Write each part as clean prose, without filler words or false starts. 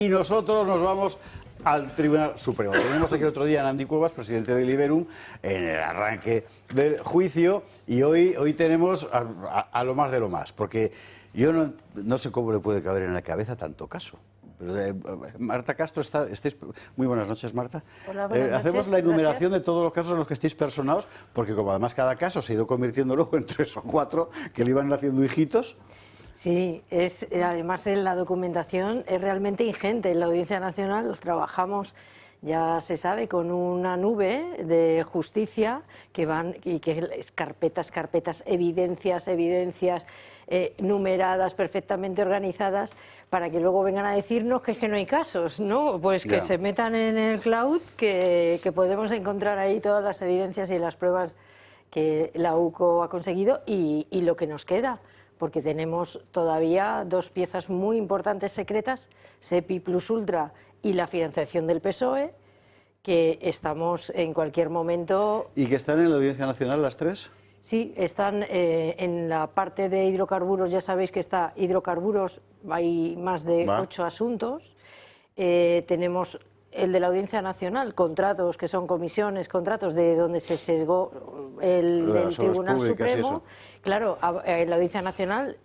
Y nosotros nos vamos al Tribunal Supremo. Tenemos aquí el otro día a Nandi Cuevas, presidente de Liberum, en el arranque del juicio, y hoy tenemos a lo más de lo más, porque yo no sé cómo le puede caber en la cabeza tanto caso. Pero, Marta Castro, estáis... Muy buenas noches, Marta. Hola, buenas noches. Hacemos la enumeración Gracias. de todos los casos en los que estéis personados, porque como además cada caso se ha ido convirtiendo luego en 3 o 4 que le iban haciendo hijitos. Sí, además la documentación es realmente ingente. En la Audiencia Nacional trabajamos, ya se sabe, con una nube de justicia que van y que es carpetas, evidencias, numeradas, perfectamente organizadas, para que luego vengan a decirnos que no hay casos, ¿no? Pues que se metan en el cloud, que podemos encontrar ahí todas las evidencias y las pruebas que la UCO ha conseguido y lo que nos queda. Porque tenemos todavía 2 piezas muy importantes secretas, SEPI Plus Ultra y la financiación del PSOE, que estamos en cualquier momento... ¿Y que están en la Audiencia Nacional las 3? Sí, están en la parte de hidrocarburos, ya sabéis que está hidrocarburos, hay más de 8 asuntos. Tenemos el de la Audiencia Nacional, contratos que son comisiones, contratos de donde se sesgó el del Tribunal Supremo. Claro, en la Audiencia Nacional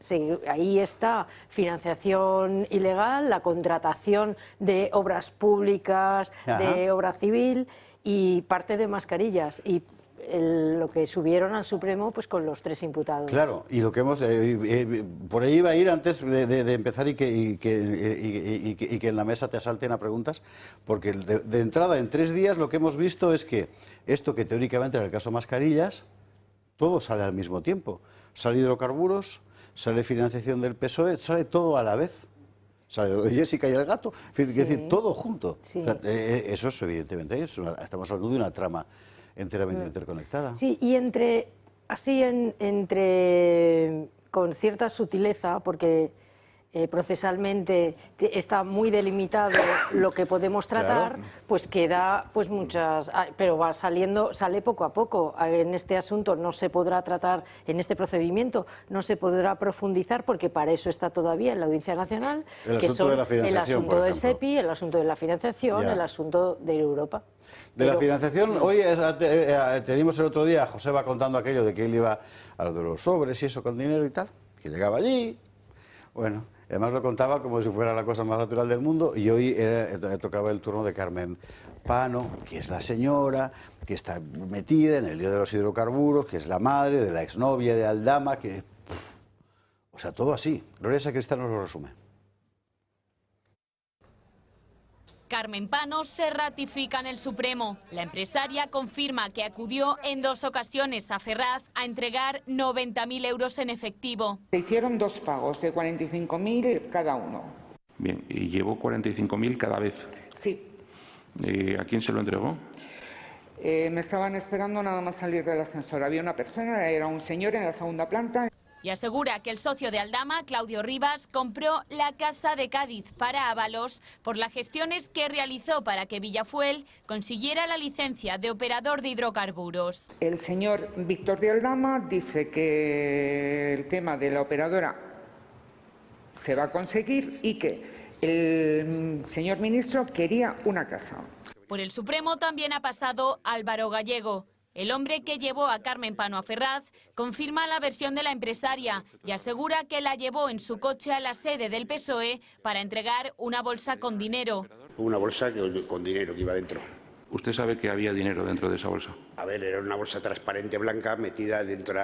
ahí está financiación ilegal, la contratación de obras públicas, de obra civil y parte de mascarillas. Y lo que subieron al Supremo pues con los 3 imputados. Claro, y lo que hemos... por ahí iba a ir antes de empezar y que en la mesa te asalten a preguntas, porque de entrada en 3 días lo que hemos visto es que esto que teóricamente en el caso Mascarillas, todo sale al mismo tiempo. Sale hidrocarburos, sale financiación del PSOE, sale todo a la vez. Sale Jessica y el gato, es decir, todo junto. Sí. O sea, eso es evidentemente, estamos hablando de una trama enteramente interconectada. Sí, y con cierta sutileza, porque procesalmente está muy delimitado lo que podemos tratar, claro. Pues queda pues muchas, pero va saliendo, sale poco a poco. En este asunto no se podrá tratar, en este procedimiento no se podrá profundizar, porque para eso está todavía en la Audiencia Nacional, que son el asunto del SEPI, el asunto de la financiación, el asunto de Europa. De la financiación, hoy teníamos el otro día, José va contando aquello de que él iba a lo de los sobres y eso con dinero y tal, que llegaba allí, bueno, además lo contaba como si fuera la cosa más natural del mundo, y hoy tocaba el turno de Carmen Pano, que es la señora que está metida en el lío de los hidrocarburos, que es la madre de la exnovia de Aldama, que... O sea, todo así. Gloria Sacristán nos lo resume. Carmen Pano se ratifica en el Supremo. La empresaria confirma que acudió en 2 ocasiones a Ferraz a entregar 90.000 euros en efectivo. Se hicieron 2 pagos de 45.000 cada uno. Bien, ¿y llevó 45.000 cada vez? Sí. ¿A quién se lo entregó? Me estaban esperando nada más salir del ascensor. Había una persona, era un señor en la 2ª planta. Y asegura que el socio de Aldama, Claudio Rivas, compró la casa de Cádiz para Ábalos por las gestiones que realizó para que Villafuel consiguiera la licencia de operador de hidrocarburos. El señor Víctor de Aldama dice que el tema de la operadora se va a conseguir y que el señor ministro quería una casa. Por el Supremo también ha pasado Álvaro Gallego. El hombre que llevó a Carmen Pano a Ferraz confirma la versión de la empresaria y asegura que la llevó en su coche a la sede del PSOE para entregar una bolsa con dinero. Una bolsa con dinero que iba dentro. ¿Usted sabe que había dinero dentro de esa bolsa? A ver, era una bolsa transparente blanca metida dentro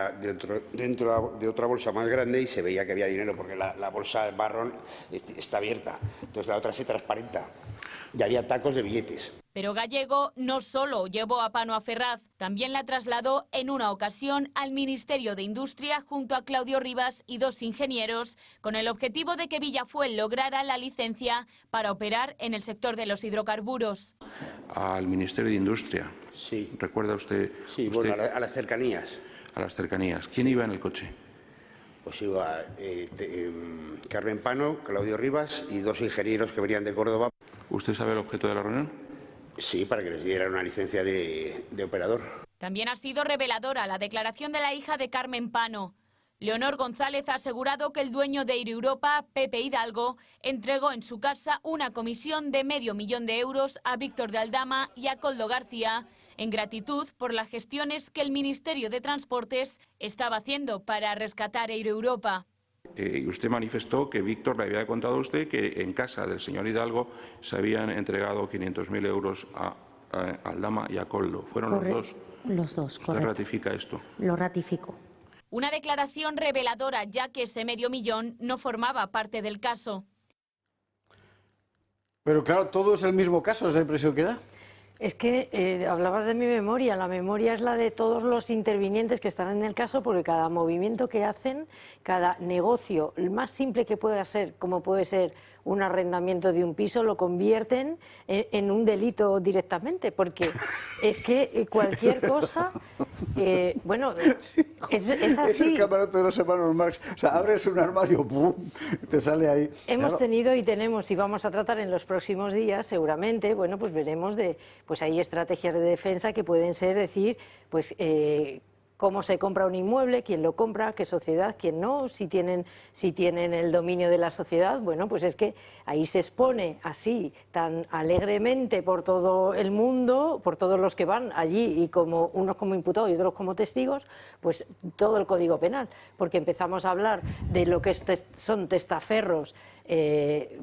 de otra bolsa más grande y se veía que había dinero porque la bolsa de marrón está abierta. Entonces la otra se transparenta y había tacos de billetes. Pero Gallego no solo llevó a Pano a Ferraz, también la trasladó en una ocasión al Ministerio de Industria junto a Claudio Rivas y 2 ingenieros, con el objetivo de que Villafuel lograra la licencia para operar en el sector de los hidrocarburos. Al Ministerio de Industria. Sí. ¿Recuerda usted? Sí, bueno, a las cercanías. A las cercanías. ¿Quién iba en el coche? Pues iba Carmen Pano, Claudio Rivas y 2 ingenieros que venían de Córdoba. ¿Usted sabe el objeto de la reunión? Sí, para que les dieran una licencia de operador. También ha sido reveladora la declaración de la hija de Carmen Pano. Leonor González ha asegurado que el dueño de Air Europa, Pepe Hidalgo, entregó en su casa una comisión de €500.000 a Víctor de Aldama y a Koldo García, en gratitud por las gestiones que el Ministerio de Transportes estaba haciendo para rescatar Air Europa. Y usted manifestó que Víctor le había contado a usted que en casa del señor Hidalgo se habían entregado €500.000 a Aldama y a Koldo. ¿Fueron los dos? Los dos, ¿Usted correcto. ratifica esto? Lo ratifico. Una declaración reveladora, ya que ese $500.000 no formaba parte del caso. Pero claro, todo es el mismo caso, es la impresión que da. Es que hablabas de mi memoria, la memoria es la de todos los intervinientes que están en el caso, porque cada movimiento que hacen, cada negocio, el más simple que pueda ser, como puede ser un arrendamiento de un piso, lo convierten en un delito directamente, porque es que cualquier cosa, bueno, es así. Es el camarote de los hermanos Marx. O sea, abres un armario, ¡pum!, te sale ahí. Hemos tenido y tenemos y vamos a tratar en los próximos días, seguramente, bueno, pues veremos pues hay estrategias de defensa que pueden ser, decir, pues cómo se compra un inmueble, quién lo compra, qué sociedad, quién no, si tienen el dominio de la sociedad. Bueno, pues es que ahí se expone así, tan alegremente por todo el mundo, por todos los que van allí, y como unos como imputados y otros como testigos, pues todo el Código Penal, porque empezamos a hablar de lo que son testaferros,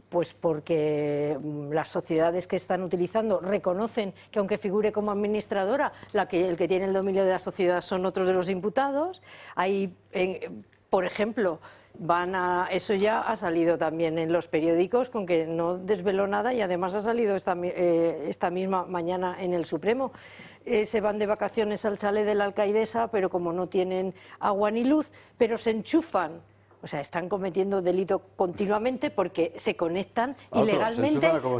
pues porque las sociedades que están utilizando reconocen que aunque figure como administradora, el que tiene el dominio de la sociedad son otros de los imputados. Hay, por ejemplo, eso ya ha salido también en los periódicos, con que no desveló nada, y además ha salido esta misma mañana en el Supremo. Se van de vacaciones al chalet de la alcaidesa, pero como no tienen agua ni luz, pero se enchufan. O sea, están cometiendo delito continuamente porque se conectan ilegalmente como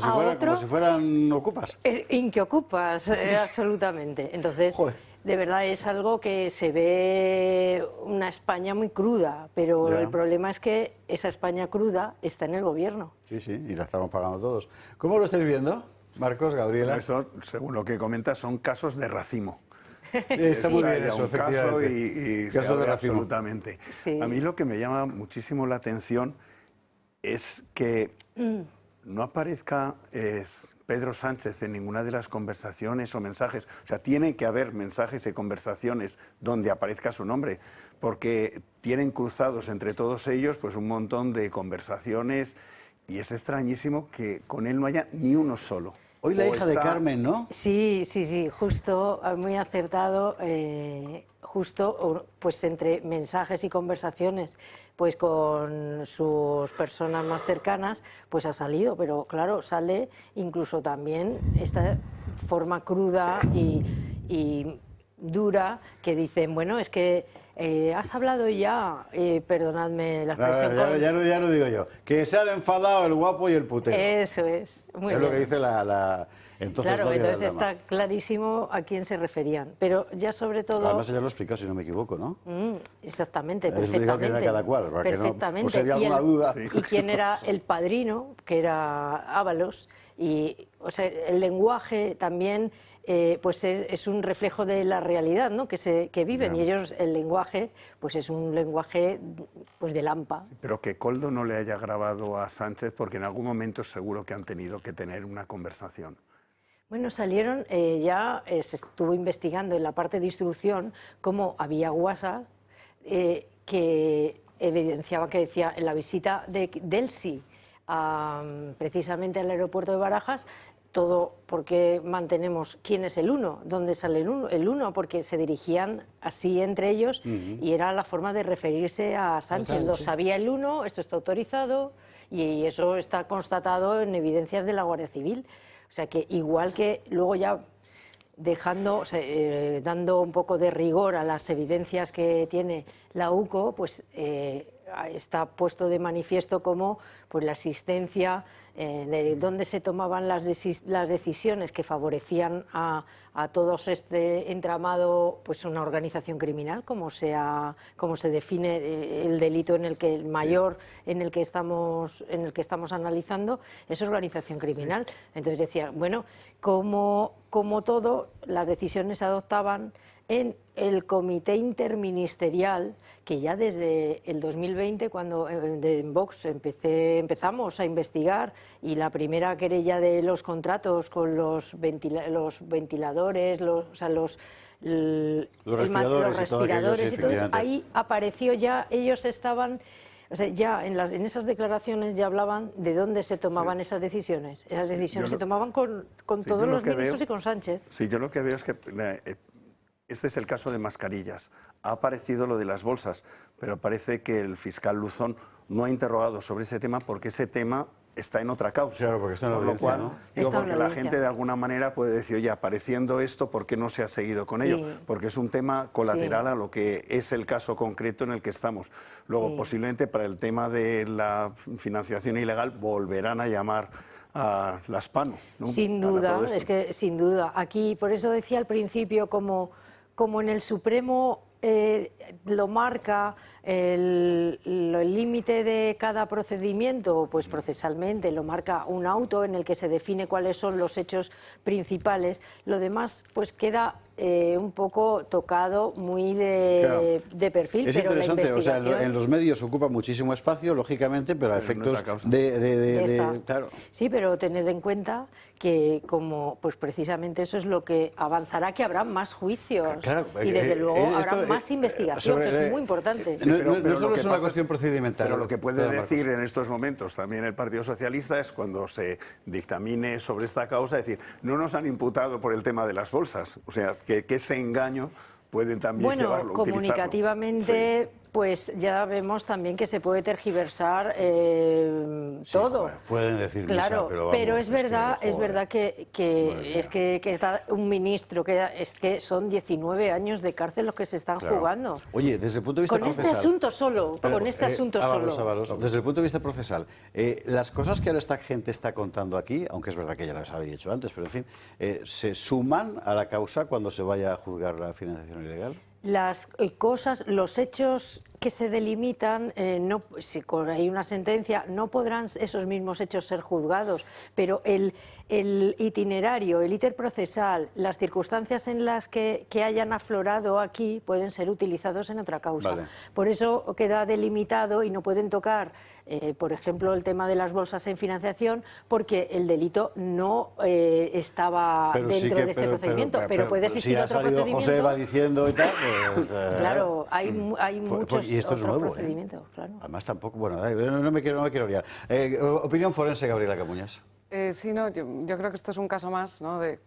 si fueran ocupas. Inquiocupas, absolutamente. Entonces, de verdad es algo que se ve una España muy cruda, pero el problema es que esa España cruda está en el gobierno. Sí, sí, y la estamos pagando todos. ¿Cómo lo estáis viendo, Marcos, Gabriela? Esto, según lo que comentas, son casos de racimo. Está muy bien eso, un caso y se abre de absolutamente. Sí. A mí lo que me llama muchísimo la atención es que no aparezca Pedro Sánchez en ninguna de las conversaciones o mensajes. O sea, tiene que haber mensajes y conversaciones donde aparezca su nombre, porque tienen cruzados entre todos ellos pues un montón de conversaciones, y es extrañísimo que con él no haya ni uno solo. Hoy la hija de Carmen, ¿no? Sí, justo, muy acertado, justo pues entre mensajes y conversaciones pues con sus personas más cercanas, pues ha salido, pero claro, sale incluso también esta forma cruda y dura que dicen, bueno, es que has hablado ya, perdonadme la expresión. Ya lo digo yo, que se han enfadado el guapo y el putero. Eso es, muy bien. Es lo que dice entonces. Claro, entonces está clarísimo a quién se referían, pero ya sobre todo... Además ella lo ha explicado, si no me equivoco, ¿no? Exactamente, perfectamente. Quién era cada cual, para perfectamente. Que no, pues sería alguna duda. Y quién era el padrino, que era Ábalos, y o sea, el lenguaje también... pues es un reflejo de la realidad, ¿no?, que viven, y ellos, el lenguaje, pues es un lenguaje pues de Lampa. Pero que Koldo no le haya grabado a Sánchez, porque en algún momento seguro que han tenido que tener una conversación. Bueno, salieron, se estuvo investigando en la parte de instrucción cómo había WhatsApp que evidenciaba, que decía, en la visita de Delcy precisamente al aeropuerto de Barajas, todo porque mantenemos quién es el uno, dónde sale el uno, porque se dirigían así entre ellos y era la forma de referirse a Sánchez. Lo sabía el uno, esto está autorizado y eso está constatado en evidencias de la Guardia Civil. O sea que igual que luego ya dejando, dando un poco de rigor a las evidencias que tiene la UCO, pues está puesto de manifiesto como pues la existencia de dónde se tomaban las decisiones que favorecían a todos este entramado, pues una organización criminal, como se define el delito en el que el mayor en el que estamos analizando, es organización criminal. Entonces decía, bueno, como todo, las decisiones se adoptaban en el comité interministerial, que ya desde el 2020, cuando en Vox empezamos a investigar, y la primera querella de los contratos con los ventiladores, los respiradores y todo eso, ahí apareció ya, ellos estaban... O sea, ya en esas declaraciones ya hablaban de dónde se tomaban esas decisiones. Esas decisiones se tomaban con todos los ministros y con Sánchez. Sí, yo lo que veo es que este es el caso de mascarillas. Ha aparecido lo de las bolsas, pero parece que el fiscal Luzón no ha interrogado sobre ese tema porque ese tema está en otra causa. Claro, porque está en la audiencia, cual, ¿no? Digo, porque la gente de alguna manera puede decir, oye, apareciendo esto, ¿por qué no se ha seguido con ello? Porque es un tema colateral a lo que es el caso concreto en el que estamos. Luego, posiblemente para el tema de la financiación ilegal, volverán a llamar a las PANO, ¿no? Sin duda, es que sin duda. Aquí, por eso decía al principio, como en el Supremo lo marca el límite de cada procedimiento, pues procesalmente lo marca un auto en el que se define cuáles son los hechos principales. Lo demás pues queda un poco tocado, muy de perfil, es pero la interesante, investigación... o sea, en los medios ocupa muchísimo espacio, lógicamente, pero a efectos claro. Sí, pero tened en cuenta que como pues precisamente eso es lo que avanzará, que habrá más juicios y desde luego habrá más investigación, que es muy importante. No solo es una cuestión procedimental. Pero lo que puede decir en estos momentos también el Partido Socialista es cuando se dictamine sobre esta causa, decir, no nos han imputado por el tema de las bolsas. O sea, que ese engaño pueden también llevarlo, comunicativamente, pues ya vemos también que se puede tergiversar todo. Joder, pueden decir claro, misa, pero es verdad que está un ministro, es que son 19 años de cárcel los que se están jugando. Oye, desde el punto de vista procesal... Con este asunto solo, con este asunto solo. Desde el punto de vista procesal, las cosas que ahora esta gente está contando aquí, aunque es verdad que ya las había hecho antes, pero en fin, ¿se suman a la causa cuando se vaya a juzgar la financiación ilegal? Las cosas, los hechos que se delimitan, si hay una sentencia, no podrán esos mismos hechos ser juzgados, pero el itinerario, el íter procesal, las circunstancias en las que hayan aflorado aquí pueden ser utilizados en otra causa. Vale. Por eso queda delimitado y no pueden tocar, por ejemplo, el tema de las bolsas en financiación, porque el delito no estaba dentro de este procedimiento, pero puede existir otro procedimiento. José va diciendo y tal, pues, claro, hay muchos y esto es nuevo, procedimientos. Claro. Además tampoco, bueno, no me quiero liar. Opinión forense, Gabriela Camuñas. Sí, no, yo creo que esto es un caso más, ¿no?, de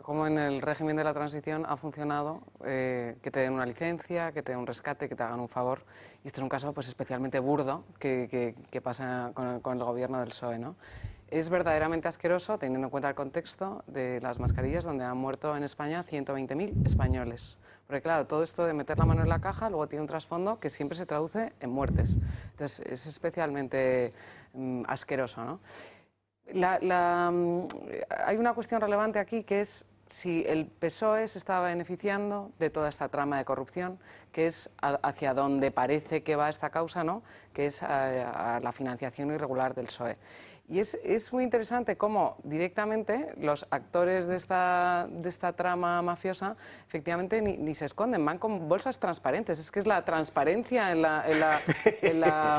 cómo en el régimen de la transición ha funcionado que te den una licencia, que te den un rescate, que te hagan un favor. Y este es un caso pues especialmente burdo que pasa con el gobierno del PSOE, ¿no? Es verdaderamente asqueroso, teniendo en cuenta el contexto de las mascarillas, donde han muerto en España 120.000 españoles. Porque claro, todo esto de meter la mano en la caja luego tiene un trasfondo que siempre se traduce en muertes. Entonces es especialmente asqueroso, ¿no? Hay una cuestión relevante aquí, que es si el PSOE se está beneficiando de toda esta trama de corrupción, que es hacia donde parece que va esta causa, ¿no?, que es a la financiación irregular del PSOE. Y es muy interesante cómo directamente los actores de esta trama mafiosa efectivamente ni se esconden, van con bolsas transparentes. Es que es la transparencia en la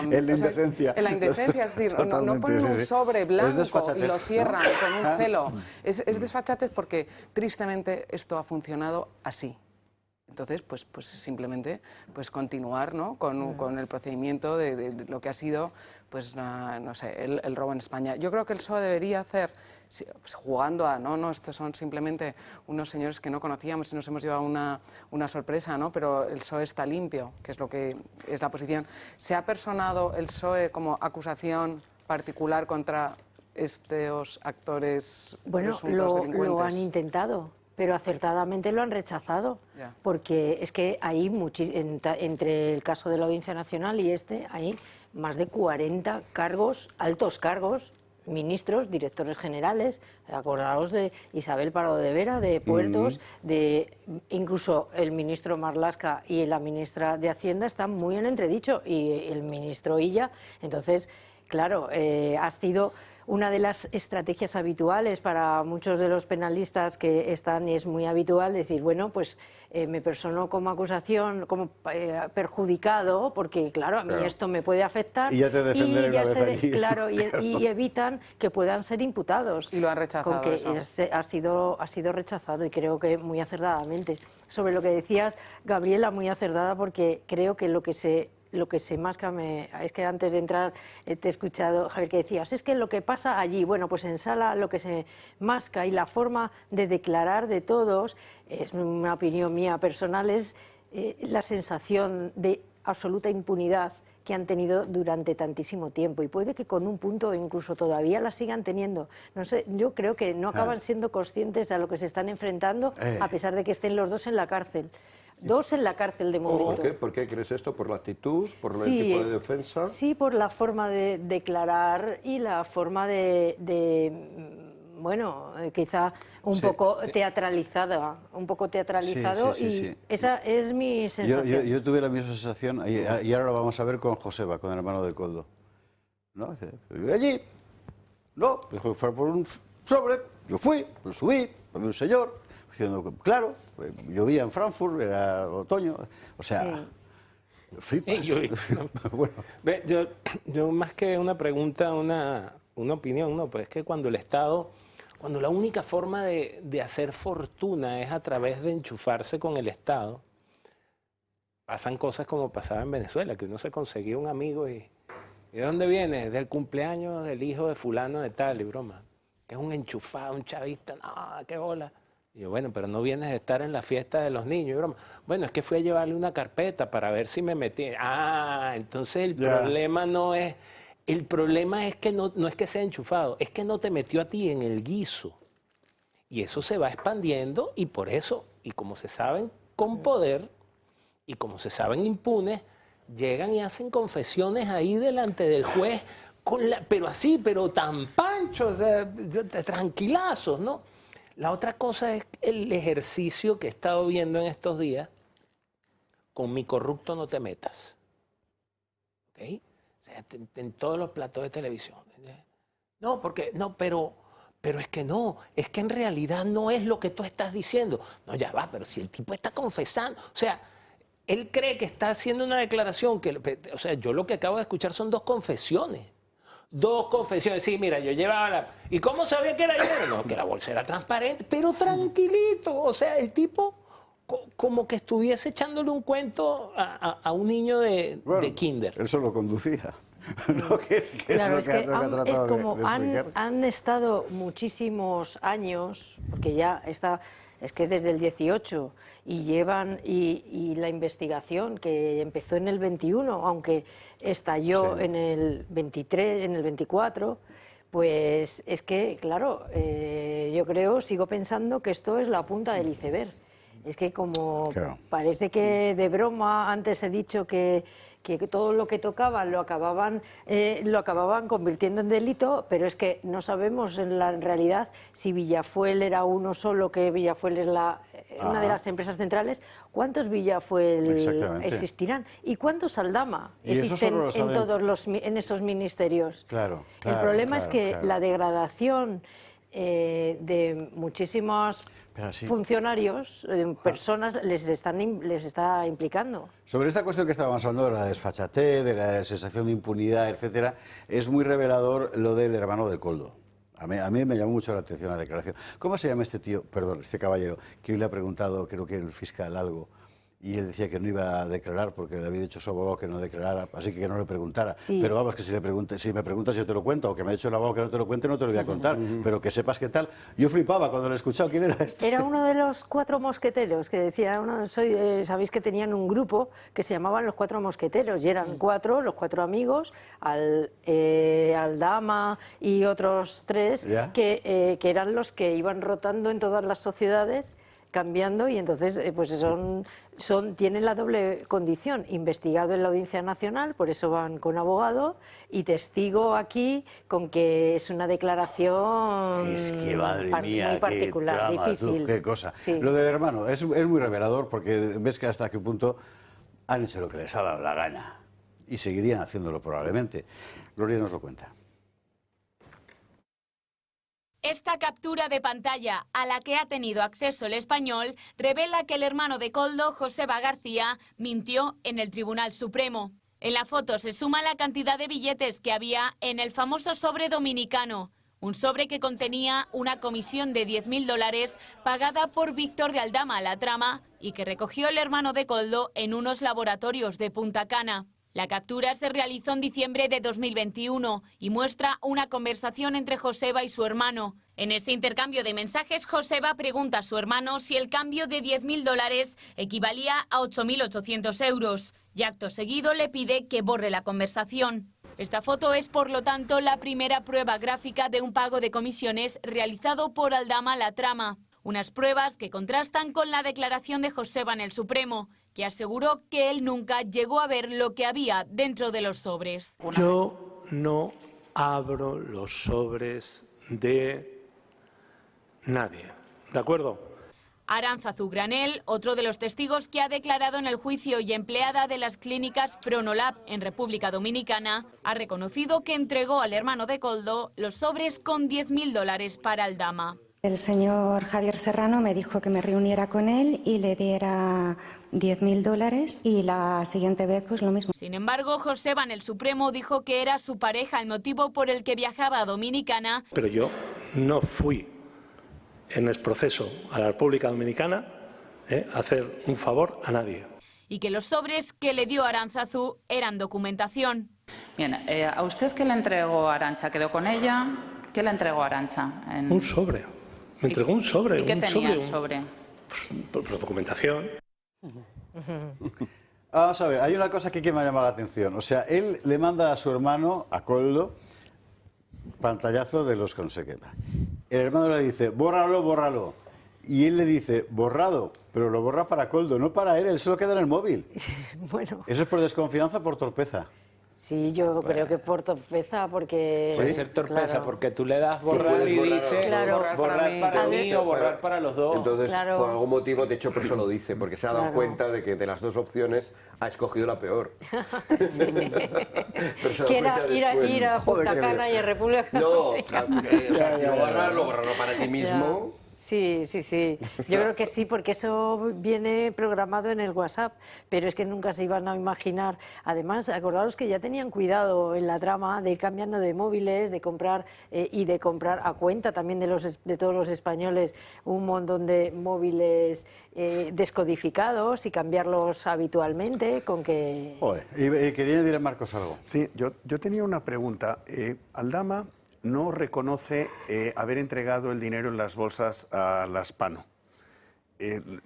indecencia. En la indecencia, es decir, no ponen un sobre blanco y lo cierran con un celo. Es desfachatez porque tristemente esto ha funcionado así. Entonces, pues simplemente continuar, ¿no?, con el procedimiento de lo que ha sido, pues no sé, el robo en España. Yo creo que el PSOE debería hacer, pues, jugando a, no, estos son simplemente unos señores que no conocíamos y nos hemos llevado una sorpresa, ¿no?, pero el PSOE está limpio, que es lo que es la posición. ¿Se ha personado el PSOE como acusación particular contra estos actores presuntos delincuentes? Lo han intentado, pero acertadamente lo han rechazado, porque es que hay entre el caso de la Audiencia Nacional y hay más de 40 cargos, altos cargos, ministros, directores generales, acordaos de Isabel Parado de Vera, de Puertos, incluso el ministro Marlaska y la ministra de Hacienda están muy en entredicho, y el ministro Illa. Entonces, claro, ha sido una de las estrategias habituales para muchos de los penalistas que están, y es muy habitual decir, bueno, pues me persono como acusación, como perjudicado, porque claro, a mí esto me puede afectar. Y ya te defenderé una vez allí. Claro, y evitan que puedan ser imputados. Y lo han rechazado. Con que ha sido rechazado, y creo que muy acertadamente. Sobre lo que decías, Gabriela, muy acertada, porque creo que lo que se masca, es que antes de entrar te he escuchado, Javier, que decías, es que lo que pasa allí, bueno, pues en Sala lo que se masca y la forma de declarar de todos, es una opinión mía personal, es la sensación de absoluta impunidad que han tenido durante tantísimo tiempo, y puede que con un punto incluso todavía la sigan teniendo. No sé, yo creo que no acaban siendo conscientes de a lo que se están enfrentando, a pesar de que estén los dos en la cárcel. Dos en la cárcel de momento. ¿Por qué crees esto? ¿Por la actitud? ¿Por el tipo de defensa? Sí, por la forma de declarar y la forma bueno, quizá un poco teatralizada, y esa es mi sensación. Yo tuve la misma sensación, y ahora lo vamos a ver con Joseba, con el hermano de Koldo. ¿No? Allí, no, dijo que fuera por un sobre, yo fui, lo subí, había un señor, diciendo, claro, llovía en Frankfurt, era otoño, o sea, flipas. Bueno. Yo más que una pregunta, una opinión, no, pues es que cuando la única forma de hacer fortuna es a través de enchufarse con el Estado, pasan cosas como pasaba en Venezuela, que uno se conseguía un amigo y ¿de dónde viene? Del cumpleaños del hijo de fulano de tal, y broma, que es un enchufado, un chavista, no, qué bola. Y yo, bueno, pero no vienes a estar en la fiesta de los niños, y broma. Bueno, es que fui a llevarle una carpeta para ver si me metí. Entonces el problema no es... El problema es que no es que sea enchufado, es que no te metió a ti en el guiso. Y eso se va expandiendo, y por eso, y como se saben con poder, y como se saben impunes, llegan y hacen confesiones ahí delante del juez, pero tan panchos, tranquilazos, ¿no? La otra cosa es el ejercicio que he estado viendo en estos días, con mi corrupto no te metas. ¿Ok? O sea, en todos los platos de televisión. No, pero es que no, es que en realidad no es lo que tú estás diciendo. No, ya va, pero si el tipo está confesando, o sea, él cree que está haciendo una declaración, o sea, yo lo que acabo de escuchar son dos confesiones. Dos confesiones, sí, mira, yo llevaba la... ¿Y cómo sabía que era yo? No, que la bolsa era transparente, pero tranquilito. O sea, el tipo como que estuviese echándole un cuento a un niño de kinder. Él solo conducía. No, claro, es que han estado muchísimos años, porque ya está... Es que desde el 18 y llevan y la investigación que empezó en el 21, aunque estalló en el 23, en el 24, pues es que, claro, yo sigo pensando que esto es la punta del iceberg. Es que como parece que de broma, antes he dicho que todo lo que tocaban lo acababan convirtiendo en delito, pero es que no sabemos en realidad si Villafuel era uno solo, que Villafuel es una de las empresas centrales, ¿cuántos Villafuel existirán? ¿Y cuántos Aldama existen en esos ministerios? El problema es que la degradación de muchísimos funcionarios, personas, les está implicando. Sobre esta cuestión que estábamos hablando, de la desfachatez, de la sensación de impunidad, etcétera, es muy revelador lo del hermano de Koldo. A mí me llamó mucho la atención la declaración. ¿Cómo se llama este tío, este caballero, que hoy le ha preguntado, creo que el fiscal algo, y él decía que no iba a declarar porque le había dicho su abogado que no declarara, así que no le preguntara. Pero vamos, que si me preguntas yo te lo cuento, o que me ha dicho el abogado que no te lo cuente, no te lo voy a contar, pero que sepas qué tal. Yo flipaba cuando lo he escuchado. ¿Quién era este? Era uno de los 4 mosqueteros, que decía, sabéis que tenían un grupo que se llamaban los 4 mosqueteros, y eran 4, los 4 amigos, Aldama y otros 3, que eran los que iban rotando en todas las sociedades, cambiando, y entonces pues tienen la doble condición: investigado en la Audiencia Nacional, por eso van con abogado, y testigo aquí, con que es una declaración muy particular, difícil. Qué cosa. Lo del hermano es muy revelador, porque ves que hasta qué punto han hecho lo que les ha dado la gana, y seguirían haciéndolo probablemente. Gloria nos lo cuenta. Esta captura de pantalla, a la que ha tenido acceso El Español, revela que el hermano de Koldo, Joseba García, mintió en el Tribunal Supremo. En la foto se suma la cantidad de billetes que había en el famoso sobre dominicano, un sobre que contenía una comisión de $10.000 pagada por Víctor de Aldama a la trama y que recogió el hermano de Koldo en unos laboratorios de Punta Cana. La captura se realizó en diciembre de 2021 y muestra una conversación entre Joseba y su hermano. En ese intercambio de mensajes, Joseba pregunta a su hermano si el cambio de $10.000 equivalía a 8.800 euros y acto seguido le pide que borre la conversación. Esta foto es, por lo tanto, la primera prueba gráfica de un pago de comisiones realizado por Aldama a la trama. Unas pruebas que contrastan con la declaración de Joseba en el Supremo, que aseguró que él nunca llegó a ver lo que había dentro de los sobres. Yo no abro los sobres de nadie, ¿de acuerdo? Aránzazu Granell, otro de los testigos que ha declarado en el juicio y empleada de las clínicas Pronolab en República Dominicana, ha reconocido que entregó al hermano de Koldo los sobres con $10.000 para Aldama. El señor Javier Serrano me dijo que me reuniera con él y le diera $10.000 y la siguiente vez pues lo mismo. Sin embargo, Joseba en el Supremo dijo que era su pareja el motivo por el que viajaba a Dominicana. Pero yo no fui en ese proceso a la República Dominicana a hacer un favor a nadie. Y que los sobres que le dio Aránzazu eran documentación. Bien, ¿a usted qué le entregó Arantxa? ¿Quedó con ella? ¿Qué le entregó Arantxa? Un sobre. Me entregó un sobre. ¿Y qué tenía el sobre? Pues documentación. Vamos a ver, hay una cosa aquí que me ha llamado la atención. O sea, él le manda a su hermano, a Koldo, pantallazo de los consejeros. El hermano le dice, bórralo, bórralo. Y él le dice, borrado, pero lo borra para Koldo, no para él se lo queda en el móvil. Bueno. ¿Eso es por desconfianza o por torpeza? Sí, yo creo que por torpeza, porque... Puede ser torpeza, claro. Porque tú le das borrar y dice borrar para mí o borrar para los dos. Entonces, claro. por algún motivo, de hecho, por eso lo dice, porque se ha dado cuenta de que de las dos opciones ha escogido la peor. Que era ir a Punta Cana y a República Dominicana. No, o sea, si lo borrarlo para ti mismo... Sí, sí, sí. Yo creo que sí, porque eso viene programado en el WhatsApp, pero es que nunca se iban a imaginar. Además, acordaros que ya tenían cuidado en la trama de ir cambiando de móviles, de comprar y de comprar a cuenta también de todos los españoles un montón de móviles descodificados y cambiarlos habitualmente con que... Joder, y quería decir a Marcos algo. Sí, yo tenía una pregunta. Aldama no reconoce haber entregado el dinero en las bolsas a las Pano.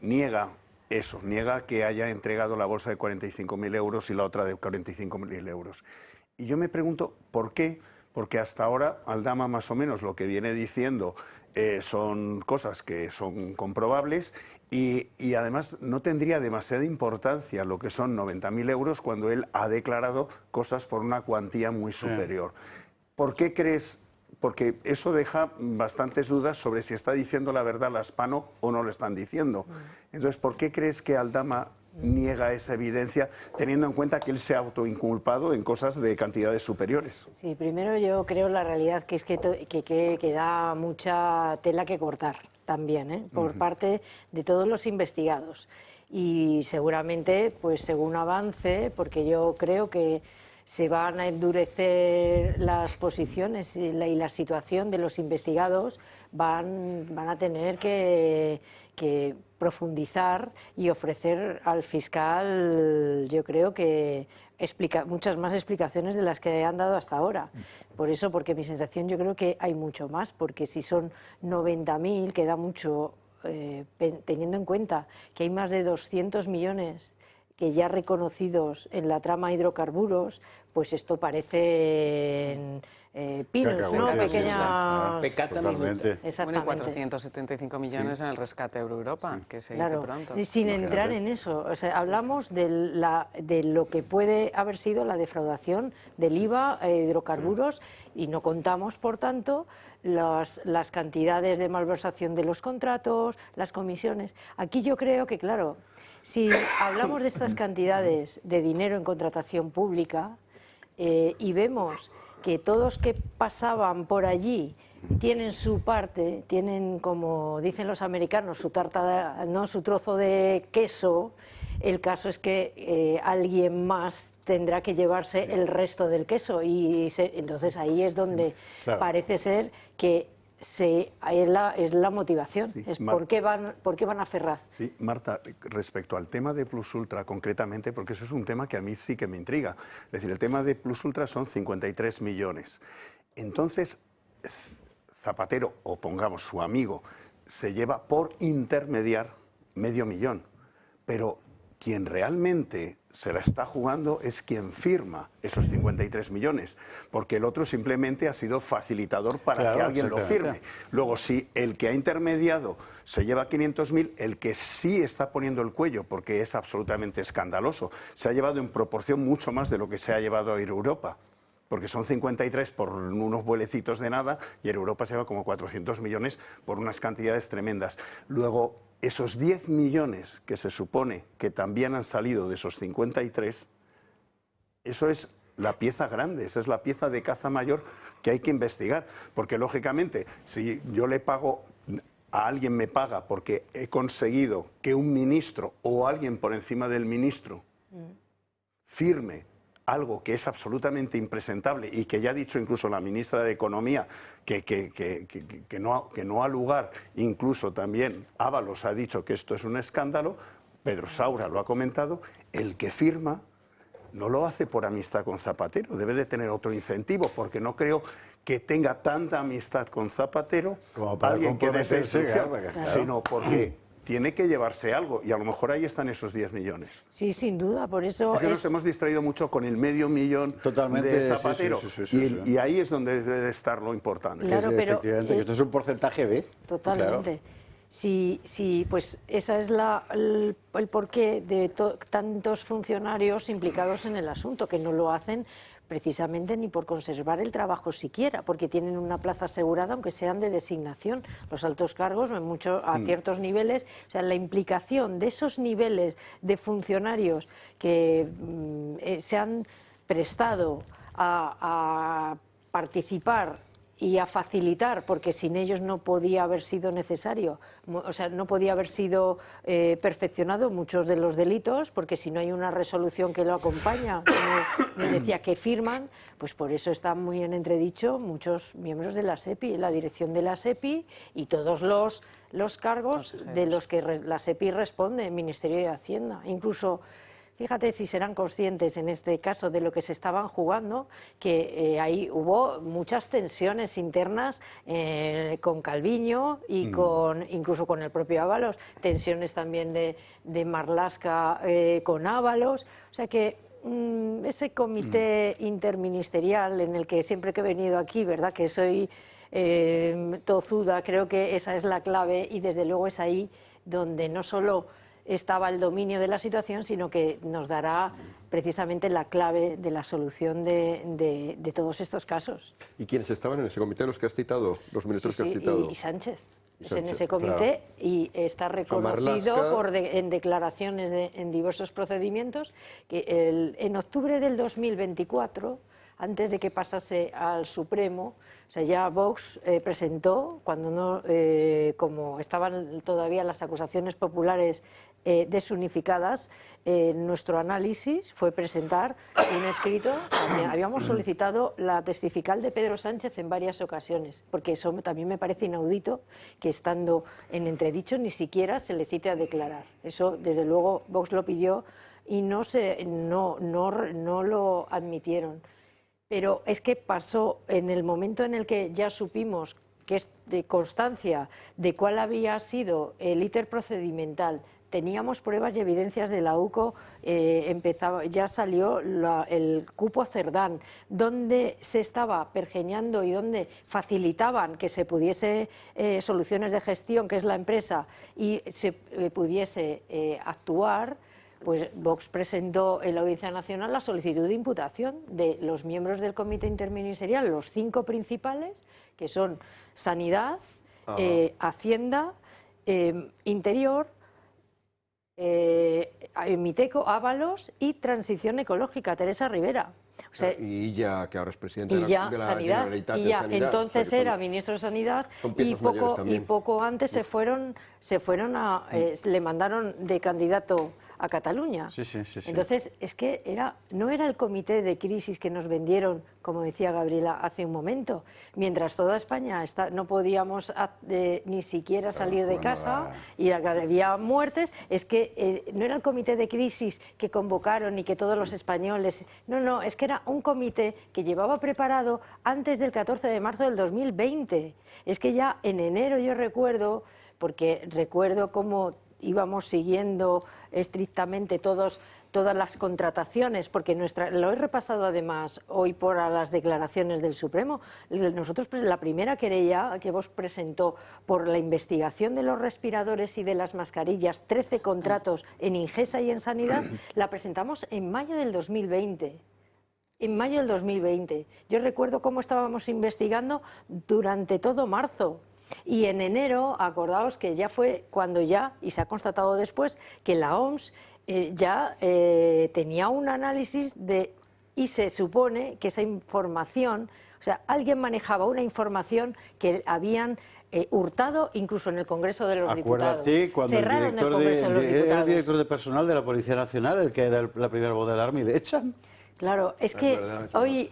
Niega eso, niega que haya entregado la bolsa de 45.000 euros y la otra de 45.000 euros. Y yo me pregunto, ¿por qué? Porque hasta ahora Aldama más o menos lo que viene diciendo son cosas que son comprobables y además no tendría demasiada importancia lo que son 90.000 euros cuando él ha declarado cosas por una cuantía muy superior. ¿Por qué crees? Porque eso deja bastantes dudas sobre si está diciendo la verdad las Pano o no lo están diciendo. Entonces, ¿por qué crees que Aldama niega esa evidencia teniendo en cuenta que él se ha autoinculpado en cosas de cantidades superiores? Sí, primero yo creo la realidad que es que da mucha tela que cortar también, por parte de todos los investigados. Y seguramente, pues según avance, porque yo creo que se van a endurecer las posiciones y la situación de los investigados, van a tener que profundizar y ofrecer al fiscal, yo creo que muchas más explicaciones de las que han dado hasta ahora. Por eso, porque mi sensación yo creo que hay mucho más, porque si son 90.000, queda mucho, teniendo en cuenta que hay más de 200 millones que ya reconocidos en la trama hidrocarburos, pues esto parece pinos, ¿no? Pequeñas... Pecata minuta. Exactamente. Bueno, 475 millones en el rescate Euro-Europa, que se dice pronto. Y sin entrar en eso, o sea, hablamos de lo que puede haber sido la defraudación del IVA hidrocarburos y no contamos, por tanto, las cantidades de malversación de los contratos, las comisiones. Aquí yo creo que, claro, si hablamos de estas cantidades de dinero en contratación pública y vemos que todos que pasaban por allí tienen su parte, tienen, como dicen los americanos, su tarta, ¿no?, su trozo de queso. El caso es que alguien más tendrá que llevarse el resto del queso y entonces ahí es donde parece ser que es la motivación, sí, es por qué van a Ferraz. Sí, Marta, respecto al tema de Plus Ultra concretamente, porque eso es un tema que a mí sí que me intriga. Es decir, el tema de Plus Ultra son 53 millones. Entonces, Zapatero, o pongamos su amigo, se lleva por intermediar $500.000, pero quien realmente se la está jugando es quien firma esos 53 millones, porque el otro simplemente ha sido facilitador para que alguien lo firme. Luego, si el que ha intermediado se lleva 500.000, el que sí está poniendo el cuello, porque es absolutamente escandaloso, se ha llevado en proporción mucho más de lo que se ha llevado a Europa, porque son 53 por unos vuelecitos de nada y en Europa se lleva como 400 millones por unas cantidades tremendas. Luego, esos 10 millones que se supone que también han salido de esos 53, eso es la pieza grande, esa es la pieza de caza mayor que hay que investigar, porque lógicamente si yo le pago, a alguien me paga porque he conseguido que un ministro o alguien por encima del ministro firme algo que es absolutamente impresentable y que ya ha dicho incluso la ministra de Economía que no ha lugar, incluso también Ábalos ha dicho que esto es un escándalo, Pedro Saura lo ha comentado, el que firma no lo hace por amistad con Zapatero, debe de tener otro incentivo, porque no creo que tenga tanta amistad con Zapatero como para alguien que desee sino porque tiene que llevarse algo, y a lo mejor ahí están esos 10 millones. Sí, sin duda, por eso... Es que nos hemos distraído mucho con el $500.000 de Zapatero, y ahí es donde debe de estar lo importante. Claro, pero... Efectivamente, que esto es un porcentaje de... Totalmente. Claro. Sí, pues esa es el porqué de tantos funcionarios implicados en el asunto, que no lo hacen precisamente ni por conservar el trabajo siquiera, porque tienen una plaza asegurada, aunque sean de designación. Los altos cargos, a ciertos niveles, o sea, la implicación de esos niveles de funcionarios que se han prestado a participar y a facilitar, porque sin ellos no podía haber sido necesario, o sea, no podía haber sido perfeccionado muchos de los delitos, porque si no hay una resolución que lo acompaña, como me decía, que firman, pues por eso están muy en entredicho muchos miembros de la SEPI, la dirección de la SEPI y todos los cargos de los que la SEPI responde, Ministerio de Hacienda, incluso... Fíjate si serán conscientes en este caso de lo que se estaban jugando, que ahí hubo muchas tensiones internas con Calviño y incluso con el propio Ábalos, tensiones también de Marlaska con Ábalos, o sea que ese comité interministerial en el que siempre que he venido aquí, ¿verdad?, que soy tozuda, creo que esa es la clave y desde luego es ahí donde no solo estaba el dominio de la situación, sino que nos dará precisamente la clave de la solución de todos estos casos. ¿Y quiénes estaban en ese comité, los que has citado, los ministros que has citado? Y Sánchez. En ese comité, claro. Y está reconocido en declaraciones en diversos procedimientos que en octubre del 2024, antes de que pasase al Supremo, o sea, ya Vox presentó, cuando no, como estaban todavía las acusaciones populares desunificadas, nuestro análisis fue presentar un escrito. Habíamos solicitado la testifical de Pedro Sánchez en varias ocasiones, porque eso también me parece inaudito que estando en entredicho ni siquiera se le cite a declarar. Eso, desde luego, Vox lo pidió y no lo admitieron. Pero es que pasó en el momento en el que ya supimos que es de constancia de cuál había sido el íter procedimental, teníamos pruebas y evidencias de la UCO, ya salió el cupo Cerdán, donde se estaba pergeñando y donde facilitaban que se pudiese soluciones de gestión, que es la empresa, y se pudiese actuar. Pues Vox presentó en la Audiencia Nacional la solicitud de imputación de los miembros del Comité Interministerial, los 5 principales, que son Sanidad, Hacienda, Interior, Miteco, Ábalos y Transición Ecológica, Teresa Rivera. O sea, y ya, que ahora es presidente de la Sanidad, Generalitat y de ya, Sanidad. entonces era ministro de Sanidad y poco antes se fueron le mandaron de candidato a Cataluña. Sí. Entonces, es que no era el comité de crisis que nos vendieron, como decía Gabriela hace un momento. Mientras toda España no podíamos ni siquiera salir de casa y había muertes, es que no era el comité de crisis que convocaron y que todos los españoles... No, es que era un comité que llevaba preparado antes del 14 de marzo del 2020. Es que ya en enero yo recuerdo, porque recuerdo cómo íbamos siguiendo estrictamente todas las contrataciones, porque lo he repasado además hoy por las declaraciones del Supremo. Nosotros, la primera querella que vos presentó por la investigación de los respiradores y de las mascarillas, 13 contratos en Ingesa y en Sanidad, la presentamos en mayo del 2020. En mayo del 2020. Yo recuerdo cómo estábamos investigando durante todo marzo. Y en enero, acordaos que ya fue cuando y se ha constatado después, que la OMS tenía un análisis y se supone que esa información, o sea, alguien manejaba una información que habían hurtado incluso en el Congreso de los Diputados. Acuérdate cuando el director de personal de la Policía Nacional, el que da la primera voz de alarma, y le echan. Claro, es que hoy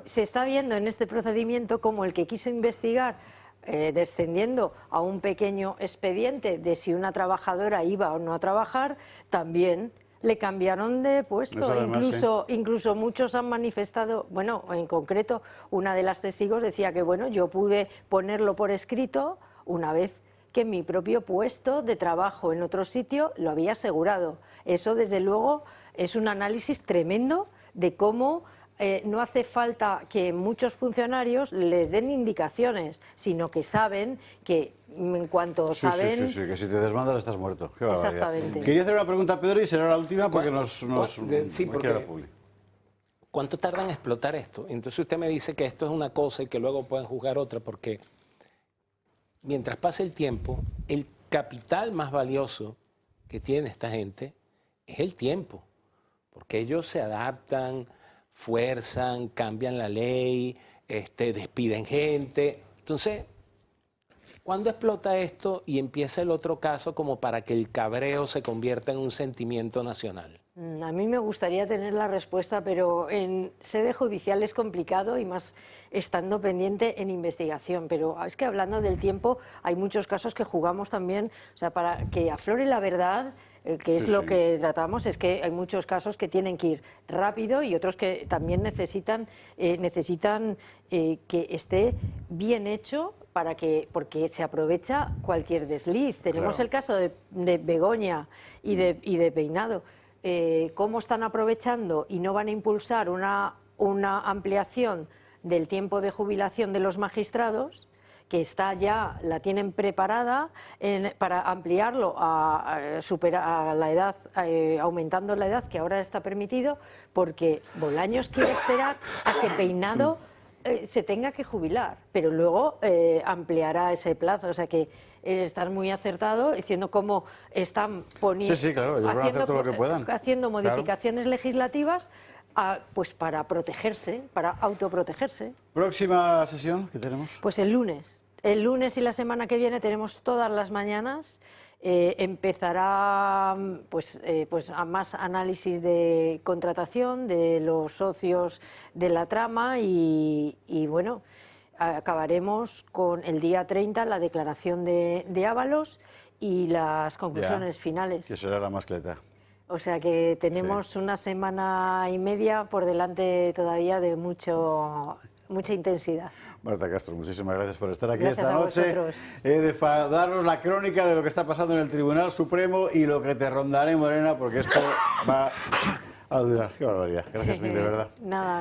se está viendo en este procedimiento como el que quiso investigar descendiendo a un pequeño expediente de si una trabajadora iba o no a trabajar, también le cambiaron de puesto. Además, incluso muchos han manifestado, bueno, en concreto una de las testigos decía que bueno, yo pude ponerlo por escrito una vez que mi propio puesto de trabajo en otro sitio lo había asegurado. Eso desde luego es un análisis tremendo de cómo no hace falta que muchos funcionarios les den indicaciones, sino que saben que en cuanto saben... Sí, que si te desmandas estás muerto. Qué exactamente. Quería hacer una pregunta a Pedro y será la última porque ¿cuánto tarda en explotar esto? Entonces usted me dice que esto es una cosa y que luego pueden juzgar otra, porque mientras pase el tiempo, el capital más valioso que tiene esta gente es el tiempo, porque ellos se adaptan, fuerzan, cambian la ley, despiden gente. Entonces, ¿cuándo explota esto y empieza el otro caso como para que el cabreo se convierta en un sentimiento nacional? A mí me gustaría tener la respuesta, pero en sede judicial es complicado y más estando pendiente en investigación. Pero es que hablando del tiempo, hay muchos casos que jugamos también, o sea, para que aflore la verdad, que es lo que tratamos, es que hay muchos casos que tienen que ir rápido y otros que también necesitan que esté bien hecho porque se aprovecha cualquier desliz. Tenemos el caso de Begoña y de Peinado. Cómo están aprovechando y no van a impulsar una ampliación del tiempo de jubilación de los magistrados, que la tienen preparada para ampliarlo a la edad, aumentando la edad que ahora está permitido, porque Bolaños quiere esperar a que Peinado se tenga que jubilar, pero luego ampliará ese plazo, o sea que están muy acertados diciendo cómo están poniendo, haciendo modificaciones legislativas pues para protegerse, para autoprotegerse. ¿Próxima sesión que tenemos? Pues el lunes. El lunes y la semana que viene tenemos todas las mañanas. Empezará a más análisis de contratación de los socios de la trama y bueno, acabaremos con el día 30 la declaración de Ábalos y las conclusiones finales. Que será la mascleta. O sea que tenemos una semana y media por delante todavía de mucha intensidad. Marta Castro, muchísimas gracias por estar aquí esta noche, para darnos la crónica de lo que está pasando en el Tribunal Supremo y lo que te rondaré, Morena, porque esto va a durar. Qué barbaridad. Gracias mil, de verdad. Nada.